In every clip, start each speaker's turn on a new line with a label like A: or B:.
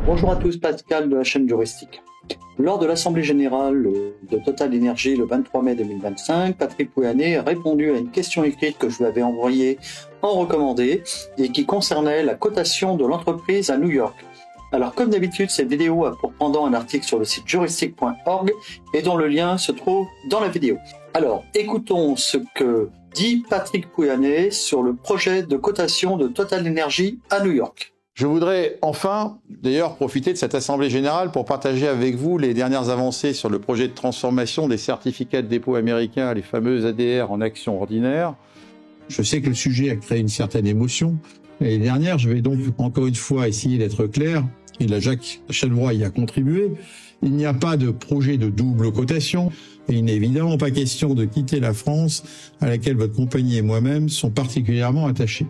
A: Bonjour à tous, Pascal de la chaîne Juristique. Lors de l'Assemblée Générale de Total Energy le 23 mai 2025, Patrick Pouyanné a répondu à une question écrite que je lui avais envoyée en recommandé et qui concernait la cotation de l'entreprise à New York. Alors comme d'habitude, cette vidéo a pour pendant un article sur le site juristique.org et dont le lien se trouve dans la vidéo. Alors écoutons ce que dit Patrick Pouyanné sur le projet de cotation de Total Energy à New York.
B: Je voudrais enfin, d'ailleurs, profiter de cette Assemblée Générale pour partager avec vous les dernières avancées sur le projet de transformation des certificats de dépôt américains, les fameux ADR, en actions ordinaires.
C: Je sais que le sujet a créé une certaine émotion. L'année dernière, je vais donc encore une fois essayer d'être clair. Et là, Jacques Chadebois y a contribué. Il n'y a pas de projet de double cotation. Et il n'est évidemment pas question de quitter la France, à laquelle votre compagnie et moi-même sont particulièrement attachés.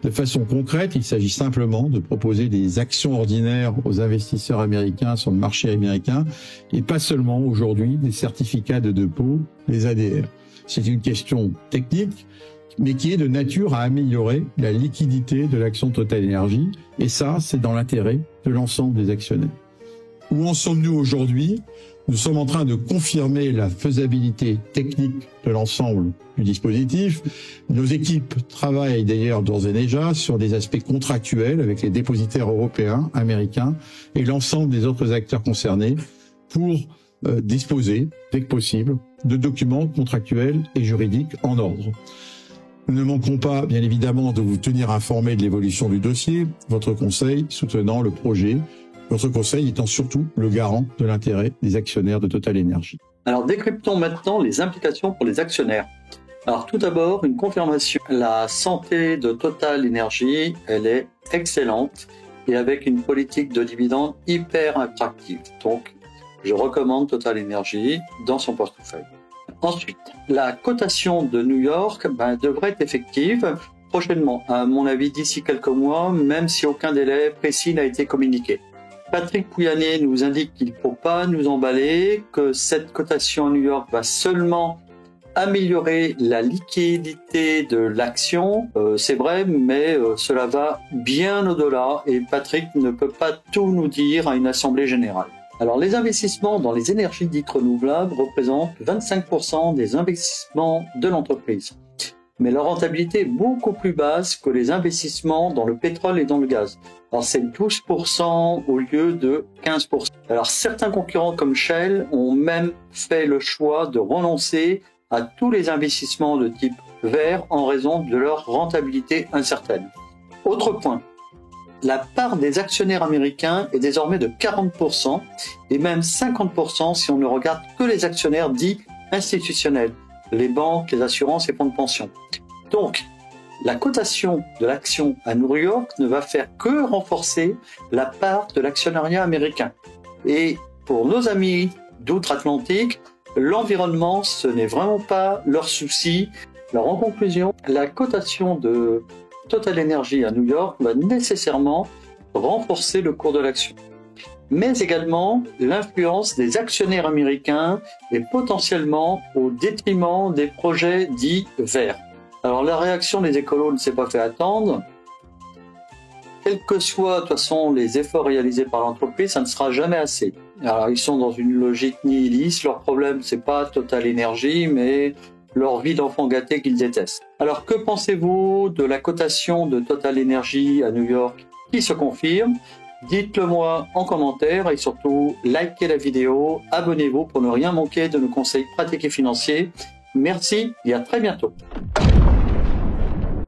C: De façon concrète, il s'agit simplement de proposer des actions ordinaires aux investisseurs américains sur le marché américain, et pas seulement aujourd'hui des certificats de dépôt, les ADR. C'est une question technique, mais qui est de nature à améliorer la liquidité de l'action Total Energy, et ça, c'est dans l'intérêt de l'ensemble des actionnaires. Où en sommes-nous aujourd'hui ? Nous sommes en train de confirmer la faisabilité technique de l'ensemble du dispositif. Nos équipes travaillent d'ailleurs d'ores et déjà sur des aspects contractuels avec les dépositaires européens, américains et l'ensemble des autres acteurs concernés pour disposer, dès que possible, de documents contractuels et juridiques en ordre. Nous ne manquerons pas, bien évidemment, de vous tenir informé de l'évolution du dossier, votre conseil soutenant le projet. Votre conseil étant surtout le garant de l'intérêt des actionnaires de Total Energy.
A: Alors décryptons maintenant les implications pour les actionnaires. Alors tout d'abord, une confirmation. La santé de Total Energy, elle est excellente et avec une politique de dividendes hyper attractive. Donc, je recommande Total Energy dans son portefeuille. Ensuite, la cotation de New York devrait être effective prochainement, à mon avis d'ici quelques mois, même si aucun délai précis n'a été communiqué. Patrick Pouyanné nous indique qu'il ne faut pas nous emballer, que cette cotation à New York va seulement améliorer la liquidité de l'action. C'est vrai, mais cela va bien au-delà et Patrick ne peut pas tout nous dire à une assemblée générale. Alors les investissements dans les énergies dites renouvelables représentent 25% des investissements de l'entreprise. Mais leur rentabilité est beaucoup plus basse que les investissements dans le pétrole et dans le gaz. Alors c'est 12% au lieu de 15%. Alors certains concurrents comme Shell ont même fait le choix de renoncer à tous les investissements de type vert en raison de leur rentabilité incertaine. Autre point, la part des actionnaires américains est désormais de 40% et même 50% si on ne regarde que les actionnaires dits institutionnels, les banques, les assurances et fonds de pension. Donc, la cotation de l'action à New York ne va faire que renforcer la part de l'actionnariat américain. Et pour nos amis d'outre-Atlantique, l'environnement, ce n'est vraiment pas leur souci. Alors en conclusion, la cotation de Total Energy à New York va nécessairement renforcer le cours de l'action, mais également l'influence des actionnaires américains est potentiellement au détriment des projets dits verts. Alors la réaction des écolos ne s'est pas fait attendre. Quels que soient de toute façon les efforts réalisés par l'entreprise, ça ne sera jamais assez. Alors ils sont dans une logique nihiliste, leur problème c'est pas Total Energy, mais leur vie d'enfant gâté qu'ils détestent. Alors que pensez-vous de la cotation de Total Energy à New York qui se confirme ? Dites-le moi en commentaire et surtout likez la vidéo, abonnez-vous pour ne rien manquer de nos conseils pratiques et financiers. Merci et à très bientôt.